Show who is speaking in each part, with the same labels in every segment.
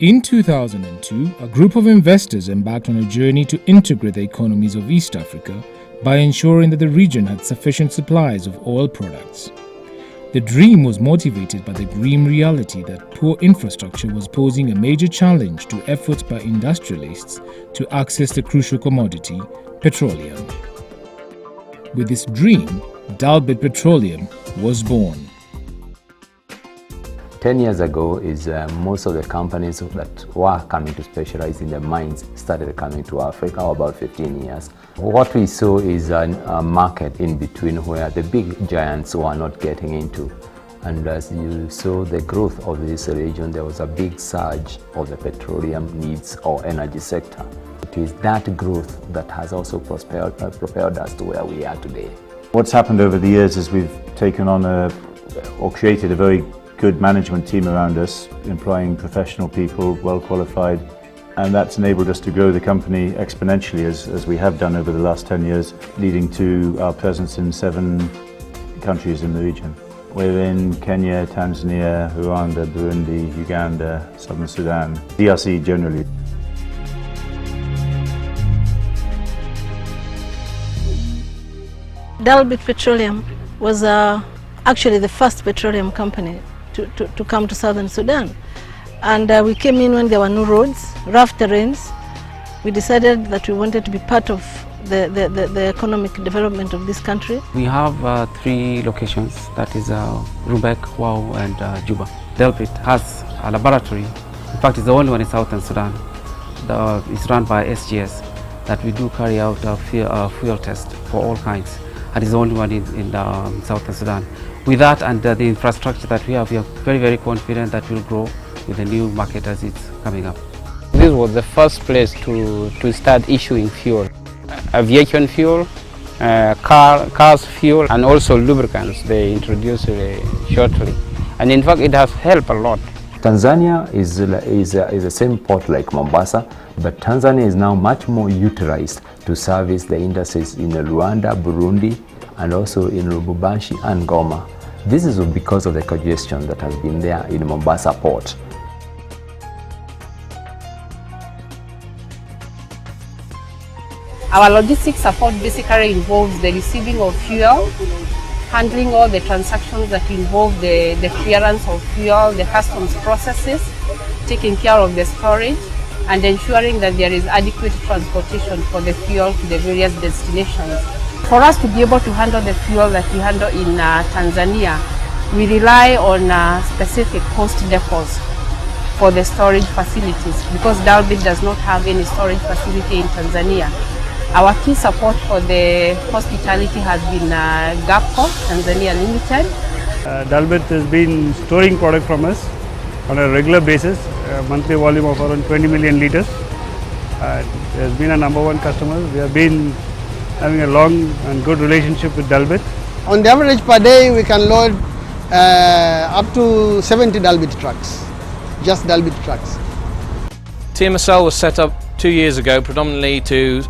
Speaker 1: In 2002, a group of investors embarked on a journey to integrate the economies of East Africa by ensuring that the region had sufficient supplies of oil products. The dream was motivated by the grim reality that poor infrastructure was posing a major challenge to efforts by industrialists to access the crucial commodity, petroleum. With this dream, Dalbit Petroleum was born.
Speaker 2: 10 years ago, most of the companies that were coming to specialize in the mines started coming to Africa, about 15 years. What we saw is a market in between where the big giants were not getting into. And as you saw the growth of this region, there was a big surge of the petroleum needs or energy sector. It is that growth that has also propelled us to where we are today.
Speaker 3: What's happened over the years is we've taken on or created a very good management team around us, employing professional people, well qualified, and that's enabled us to grow the company exponentially as we have done over the last 10 years, leading to our presence in 7 countries in the region. We're in Kenya, Tanzania, Rwanda, Burundi, Uganda, Southern Sudan, DRC generally.
Speaker 4: Dalbit Petroleum was actually the first petroleum company to come to Southern Sudan. And we came in when there were no roads, rough terrains. We decided that we wanted to be part of the economic development of this country.
Speaker 5: We have 3 locations, that is Rumbek, Wau and Juba. Dalbit has a laboratory. In fact, it's the only one in Southern Sudan. It's run by SGS, that we do carry out fuel tests for all kinds. And it's the only one in Southern Sudan. With that and the infrastructure that we are very, very confident that we'll grow with the new market as it's coming up.
Speaker 6: This was the first place to start issuing fuel. Aviation fuel, cars fuel, and also lubricants they introduced shortly. And in fact, it has helped a lot.
Speaker 2: Tanzania is the same port like Mombasa, but Tanzania is now much more utilized to service the industries in Rwanda, Burundi, and also in Lubumbashi and Goma. This is because of the congestion that has been there in Mombasa port.
Speaker 7: Our logistics support basically involves the receiving of fuel, handling all the transactions that involve the clearance of fuel, the customs processes, taking care of the storage, and ensuring that there is adequate transportation for the fuel to the various destinations. For us to be able to handle the fuel that we handle in Tanzania, we rely on specific host depots for the storage facilities because Dalbit does not have any storage facility in Tanzania. Our key support for the hospitality has been GAPCO, Tanzania Limited.
Speaker 8: Dalbit has been storing product from us on a regular basis, a monthly volume of around 20 million liters. It has been a #1 customer. We have been having a long and good relationship with Dalbit.
Speaker 9: On the average per day, we can load up to 70 Dalbit trucks, just Dalbit trucks.
Speaker 10: TMSL was set up 2 years ago predominantly to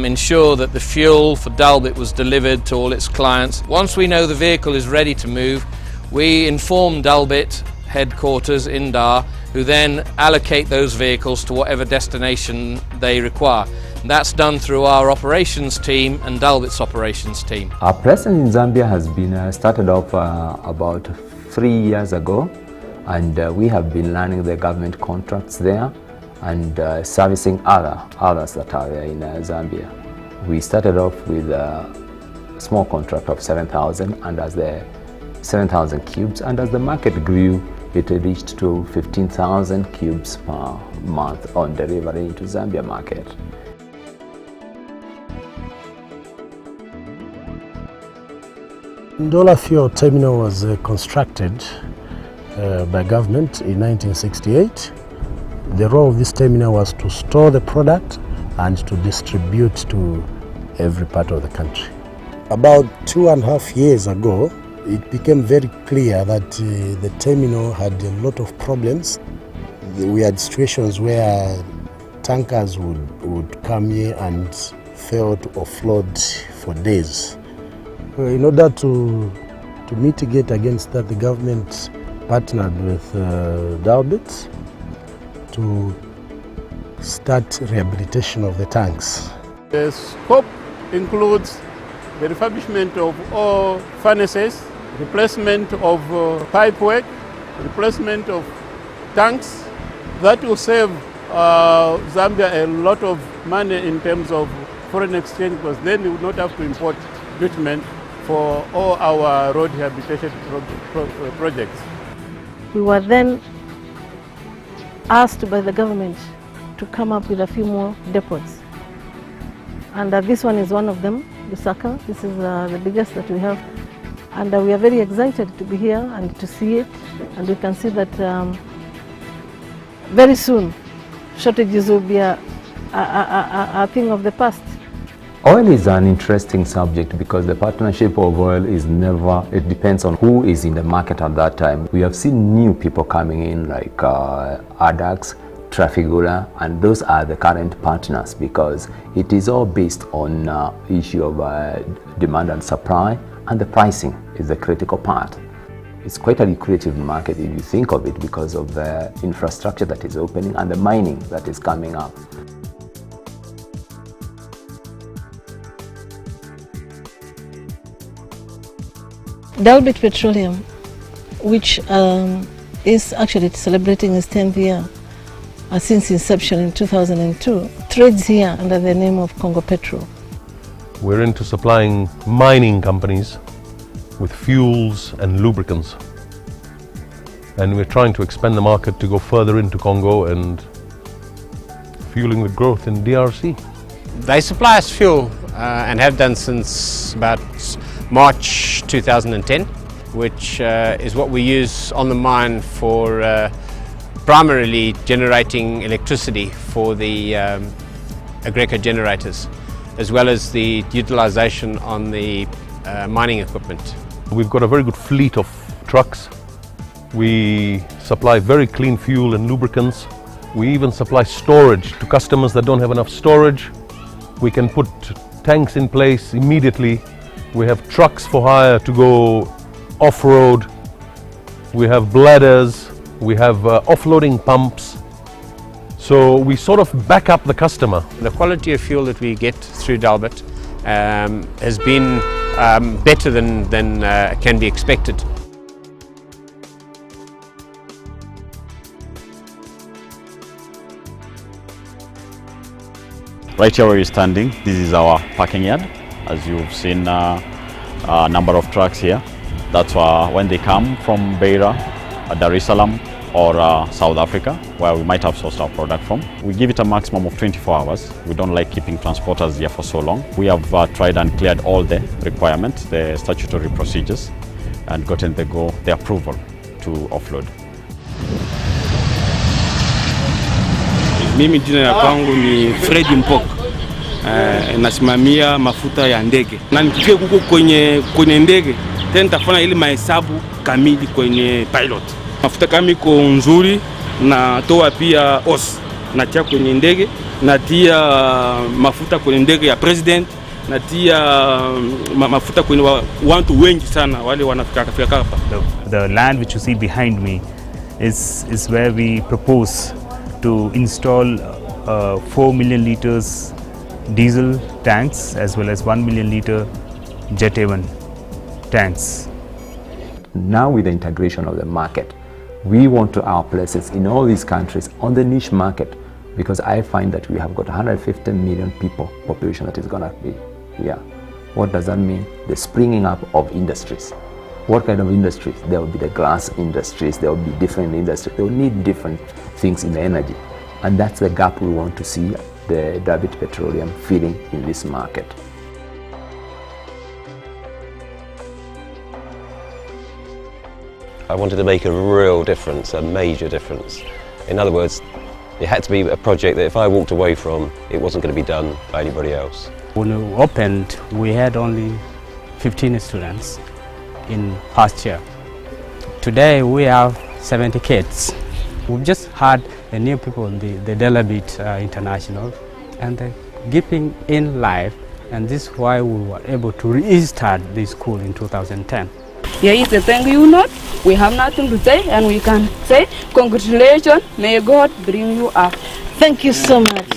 Speaker 10: ensure that the fuel for Dalbit was delivered to all its clients. Once we know the vehicle is ready to move, we inform Dalbit headquarters in Dar, who then allocate those vehicles to whatever destination they require. And that's done through our operations team and Dalbit's operations team.
Speaker 2: Our presence in Zambia has been started off about 3 years ago, and we have been learning the government contracts there and servicing others that are there in Zambia. We started off with a small contract of 7,000, and as the 7,000 cubes, and as the market grew, it reached to 15,000 cubes per month on delivery into Zambia market.
Speaker 11: Ndola Fuel Terminal was constructed by government in 1968. The role of this terminal was to store the product and to distribute to every part of the country. About 2.5 years ago, it became very clear that the terminal had a lot of problems. We had situations where tankers would come here and fail to offload for days. In order to mitigate against that, the government partnered with Dalbit to start rehabilitation of the tanks.
Speaker 8: The scope includes the refurbishment of all furnaces, replacement of pipework, replacement of tanks. That will save Zambia a lot of money in terms of foreign exchange, because then we would not have to import bitumen for all our road rehabilitation projects.
Speaker 4: We were then asked by the government to come up with a few more depots. And this one is one of them, Lusaka. This is the biggest that we have. And we are very excited to be here and to see it. And we can see that very soon shortages will be a thing of the past.
Speaker 2: Oil is an interesting subject because the partnership of oil is never, it depends on who is in the market at that time. We have seen new people coming in like ADAX, Trafigura, and those are the current partners because it is all based on issue of demand and supply, and the pricing is the critical part. It's quite a lucrative market if you think of it because of the infrastructure that is opening and the mining that is coming up.
Speaker 4: Dalbit Petroleum, which is actually celebrating its 10th year since inception in 2002, trades here under the name of Congo Petro.
Speaker 12: We're into supplying mining companies with fuels and lubricants. And we're trying to expand the market to go further into Congo and fueling the growth in DRC.
Speaker 6: They supply us fuel and have done since about March 2010, which is what we use on the mine for primarily generating electricity for the Agreco generators, as well as the utilization on the mining equipment.
Speaker 12: We've got a very good fleet of trucks. We supply very clean fuel and lubricants. We even supply storage to customers that don't have enough storage. We can put tanks in place immediately. We have trucks for hire to go off-road. We have bladders. We have offloading pumps. So we sort of back up the customer.
Speaker 6: The quality of fuel that we get through Dalbit has been better than can be expected.
Speaker 13: Right here where you're standing, this is our parking yard. As you've seen a number of trucks here. That's when they come from Beira, Dar es Salaam or South Africa, where we might have sourced our product from. We give it a maximum of 24 hours. We don't like keeping transporters here for so long. We have tried and cleared all the requirements, the statutory procedures, and gotten the approval to offload.
Speaker 14: Mimi jina ya kwangu ni Freddy Mpok. Nasimamia mafuta ya ndege. Na nikifikia huko kwenye ndege, tena nitafanya ile mahesabu kamili kwenye pilot. Mafuta kama iko nzuri na toa pia os natia kwenye ndege, natia mafuta kwenye ndege ya president, natia mafuta kwenye watu wengi sana wale wanafika hapa.
Speaker 15: The land which you see behind me is where we propose to install 4 million liters diesel tanks as well as 1 million liter jet haven tanks.
Speaker 2: Now with the integration of the market, we want to our places in all these countries on the niche market, because I find that we have got 150 million people population that is going to be here. What does that mean? The springing up of industries. What kind of industries? There will be the glass industries, there will be different industries, they will need different things in the energy. And that's the gap we want to see the Dalbit Petroleum filling in this market.
Speaker 16: I wanted to make a real difference, a major difference. In other words, it had to be a project that if I walked away from, it wasn't going to be done by anybody else.
Speaker 5: When we opened, we had only 15 students in first year. Today we have 70 kids. We've just had the new people, the Dalbit International, and they're keeping in life, and this is why we were able to restart the school in 2010.
Speaker 17: Here is a thank you note. We have nothing to say, and we can say congratulations. May God bring you up.
Speaker 4: Thank you so much.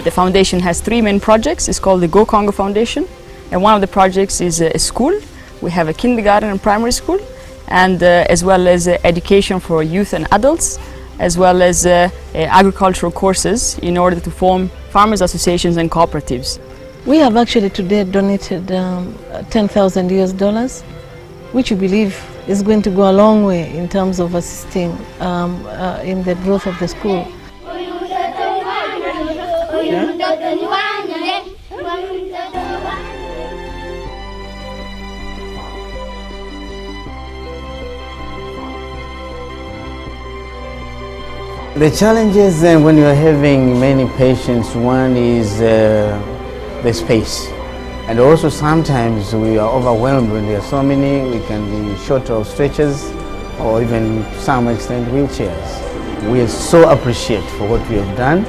Speaker 18: The foundation has 3 main projects. It's called the Go Congo Foundation, and one of the projects is a school. We have a kindergarten and primary school, and as well as education for youth and adults, as well as agricultural courses in order to form farmers associations and cooperatives.
Speaker 4: We have actually today donated $10,000, which we believe is going to go a long way in terms of assisting in the growth of the school.
Speaker 19: The challenges when you're having many patients, one is the space. And also sometimes we are overwhelmed when there are so many. We can be short of stretchers or even to some extent wheelchairs. We so appreciate for what we have done.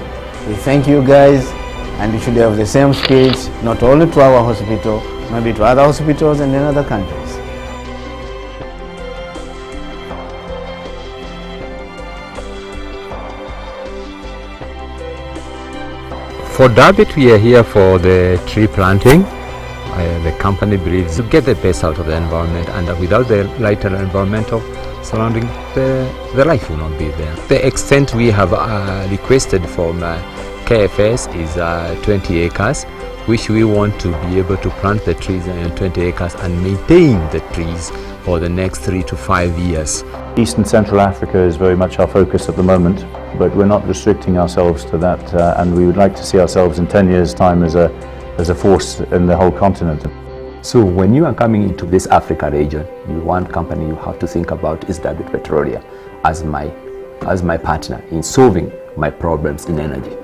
Speaker 19: We thank you guys, and you should have the same spirit, not only to our hospital, maybe to other hospitals and in other countries.
Speaker 2: For Dalbit, we are here for the tree planting. The company believes to get the best out of the environment, and without the right environmental surrounding, the life will not be there. The extent we have requested from KFS is 20 acres, which we want to be able to plant the trees in 20 acres and maintain the trees for the next 3 to 5 years.
Speaker 3: East and Central Africa is very much our focus at the moment, but we're not restricting ourselves to that, and we would like to see ourselves in 10 years' time as a force in the whole continent.
Speaker 2: So when you are coming into this Africa region, one company you have to think about is Dalbit Petroleum as my partner in solving my problems in energy.